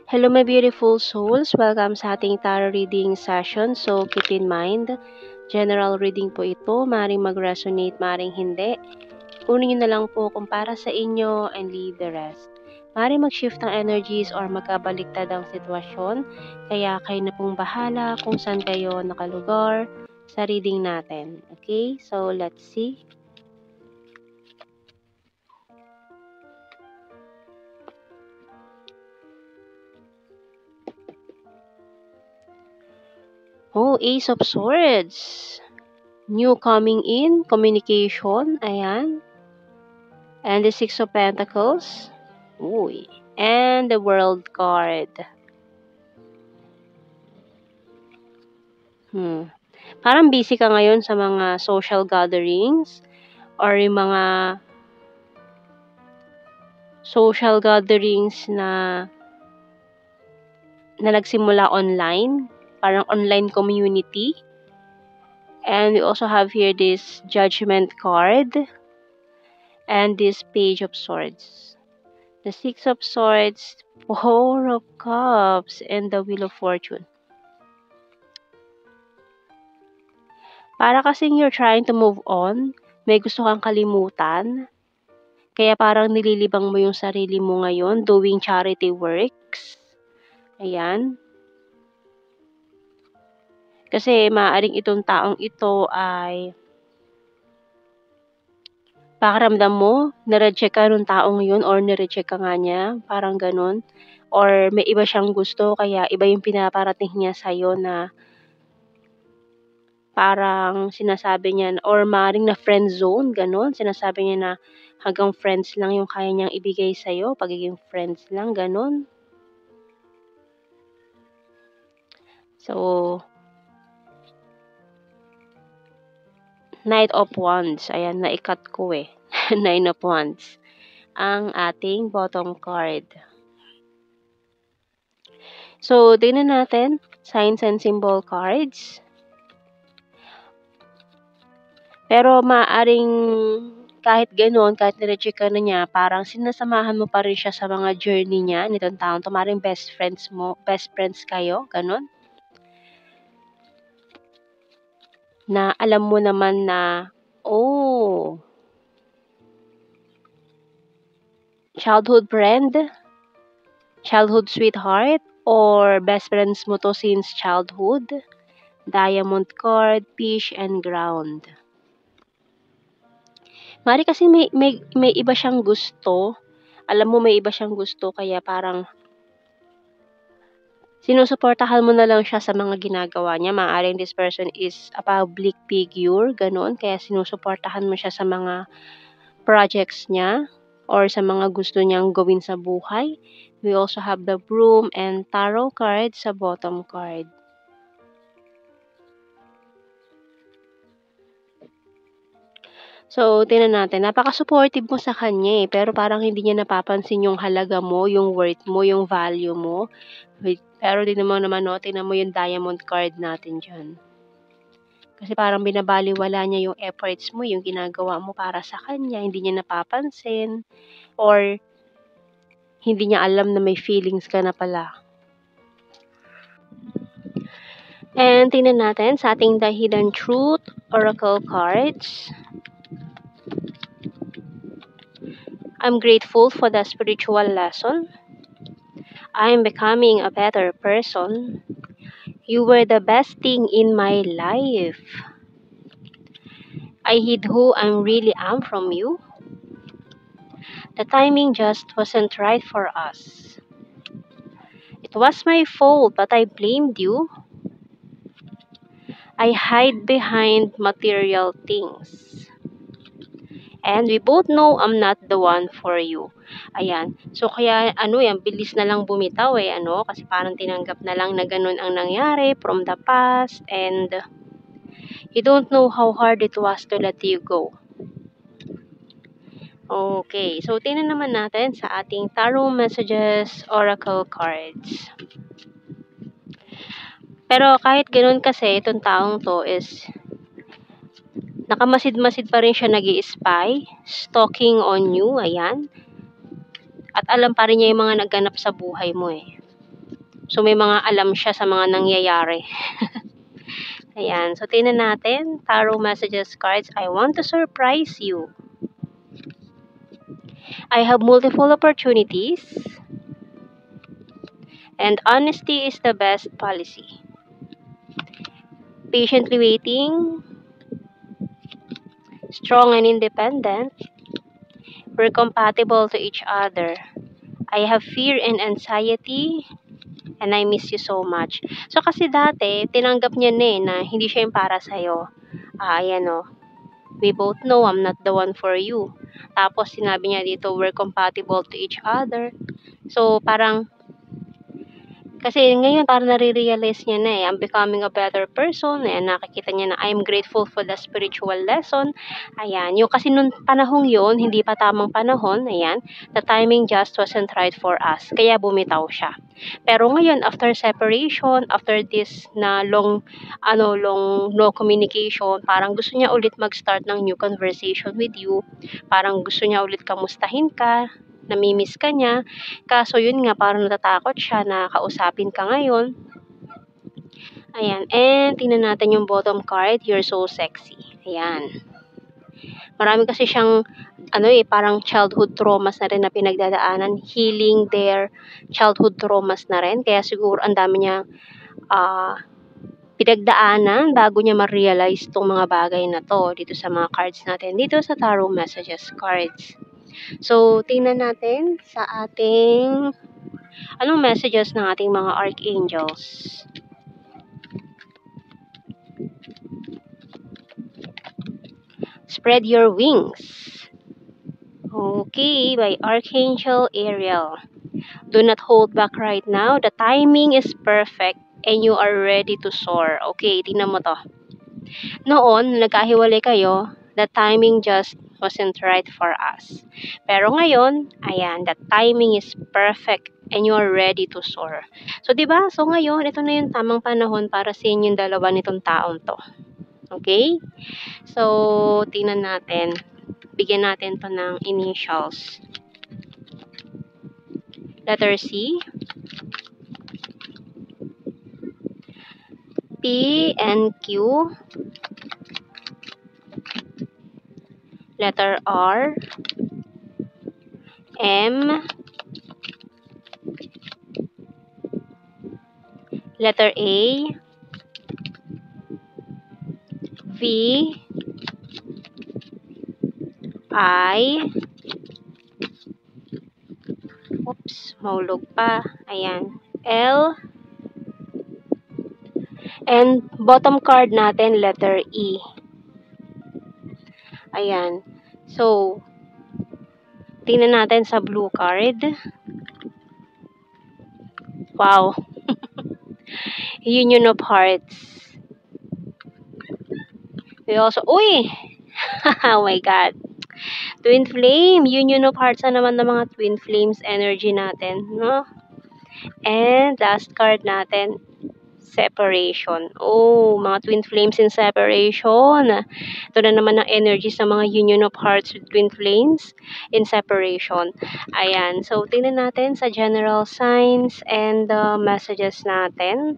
Hello my beautiful souls, welcome sa ating tarot reading session. So keep in mind, general reading po ito, maring mag-resonate, maring hindi. Kunin nyo na lang po kung para sa inyo and leave the rest. Maring mag-shift ang energies or magkabaliktad ang sitwasyon, kaya kayo na pong bahala kung saan kayo nakalugar sa reading natin. Okay, so let's see. Oh, Ace of Swords. New coming in, communication, ayan. And the Six of Pentacles. Uy. And the World card. Parang busy ka ngayon sa mga social gatherings or yung mga social gatherings na nagsimula online. Parang online community. And we also have here this Judgment card and this Page of Swords. The Six of Swords, Four of Cups, and the Wheel of Fortune. Para kasing you're trying to move on, may gusto kang kalimutan, kaya parang nililibang mo yung sarili mo ngayon, doing charity works. Ayan. Kasi maaaring itong taong ito ay pakiramdam mo, na-reject ka ng taong yun or na-reject ka nga niya, parang ganun. Or may iba siyang gusto, kaya iba yung pinaparating niya sa'yo na parang sinasabi niya, or maaaring na friend zone, ganun. Sinasabi niya na hanggang friends lang yung kaya niyang ibigay sa'yo, pagiging friends lang, ganun. So, Knight of Wands. Ayan, naikat ko eh. Nine of Wands. Ang ating bottom card. So, tingnan natin. Signs and symbol cards. Pero maaring kahit ganoon, kahit nireject ka na niya, parang sinasamahan mo pa rin siya sa mga journey niya nitong taon. Maaaring best friends kayo, ganon. Na alam mo naman na, oh, childhood friend, childhood sweetheart, or best friends mo to since childhood. Diamond card, fish, and ground. Mari kasi may iba siyang gusto. Alam mo may iba siyang gusto, kaya parang sinusuportahan mo na lang siya sa mga ginagawa niya. Maaaring this person is a public figure, ganun. Kaya sinusuportahan mo siya sa mga projects niya or sa mga gusto niyang gawin sa buhay. We also have the broom and tarot card sa bottom card. So, tingnan natin. Napaka-supportive mo sa kanya eh, pero parang hindi niya napapansin yung halaga mo, yung worth mo, yung value mo. Pero din naman, no, tingnan mo yung diamond card natin dyan. Kasi parang binabaliwala niya yung efforts mo, yung ginagawa mo para sa kanya, hindi niya napapansin, or hindi niya alam na may feelings ka na pala. And tingnan natin sa ating The Hidden Truth Oracle cards. I'm grateful for the spiritual lesson. I'm becoming a better person. You were the best thing in my life. I hid who I really am from you. The timing just wasn't right for us. It was my fault, but I blamed you. I hide behind material things. And we both know I'm not the one for you. Ayan. So, kaya, yan, bilis na lang bumitaw eh, kasi parang tinanggap na lang na ganun ang nangyari from the past, and you don't know how hard it was to let you go. Okay, so tingnan naman natin sa ating Tarot Messages Oracle cards. Pero kahit ganoon kasi, itong taong to is nakamasid-masid pa rin siya nag-i-spy, stalking on you, ayan. At alam pa rin niya yung mga nagganap sa buhay mo eh. So, may mga alam siya sa mga nangyayari. Ayan. So, tingnan natin. Tarot messages cards. I want to surprise you. I have multiple opportunities. And honesty is the best policy. Patiently waiting. Strong and independent. We're compatible to each other. I have fear and anxiety. And I miss you so much. So, kasi dati, tinanggap niya na hindi siya yung para sa'yo. Ayan o. We both know I'm not the one for you. Tapos, sinabi niya dito, we're compatible to each other. So, parang, kasi ngayon parang nare-realize niya I'm becoming a better person. Ayan, nakikita niya na I'm grateful for the spiritual lesson. Ayan, yung kasi nung panahong yun, hindi pa tamang panahon. Ayan, the timing just wasn't right for us. Kaya bumitaw siya. Pero ngayon, after separation, after this na long no communication, parang gusto niya ulit mag-start ng new conversation with you. Parang gusto niya ulit kamustahin ka, namimiss ka niya. Kaso yun nga, parang natatakot siya na kausapin ka ngayon. Ayan. And tingnan natin yung bottom card. You're so sexy. Ayan. Marami kasi siyang parang childhood traumas na rin na pinagdadaanan. Healing their childhood traumas na rin. Kaya siguro ang dami niya pinagdaanan bago niya ma-realize tong mga bagay na to dito sa mga cards natin. Dito sa tarot messages cards. So, tingnan natin sa ating anong messages ng ating mga archangels. Spread your wings. Okay, by Archangel Ariel. Do not hold back right now. The timing is perfect and you are ready to soar. Okay, tingnan mo to. Noon, nagkahiwalay kayo, the timing just wasn't right for us. Pero ngayon, ayan, the timing is perfect and you are ready to soar. So, diba? So, ngayon, ito na yung tamang panahon para sa inyong dalawa nitong taon to. Okay? So, tingnan natin. Bigyan natin to ng initials. Letter C. P and Q. Letter R, M, letter A, V, I, oops, mahulog pa, ayan, L, and bottom card natin, letter E. Ayan. So, tingnan natin sa blue card. Wow. Union of Hearts. We also, uy! Oh my God. Twin Flame. Union of Hearts na naman ng mga Twin Flames energy natin, no? And last card natin, separation. Oh, mga Twin Flames in separation. Ito na naman ang energy sa mga Union of Hearts with Twin Flames in separation. Ayan. So, tingnan natin sa general signs and messages natin.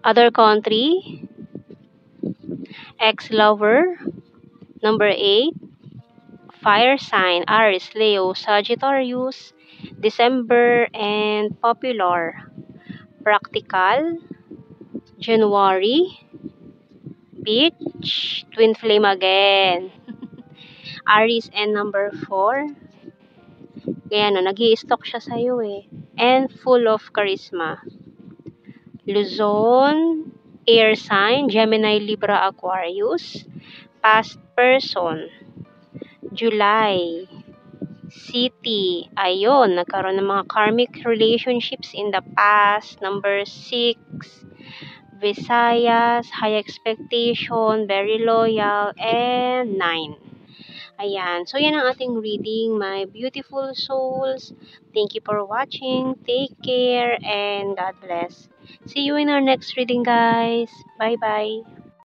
Other country. Ex-lover. Number 8. Fire sign. Aries, Leo, Sagittarius. December and popular. Practical. January. Beach. Twin flame again. Aries and number 4. Kaya nag-i-stock siya sa'yo eh. And full of charisma. Luzon. Air sign. Gemini, Libra, Aquarius. Past person. July. City. Ayun, nagkaroon ng mga karmic relationships in the past. Number 6. Visayas, high expectation, very loyal, and 9. Ayan. So, yan ang ating reading, my beautiful souls. Thank you for watching. Take care, and God bless. See you in our next reading, guys. Bye-bye.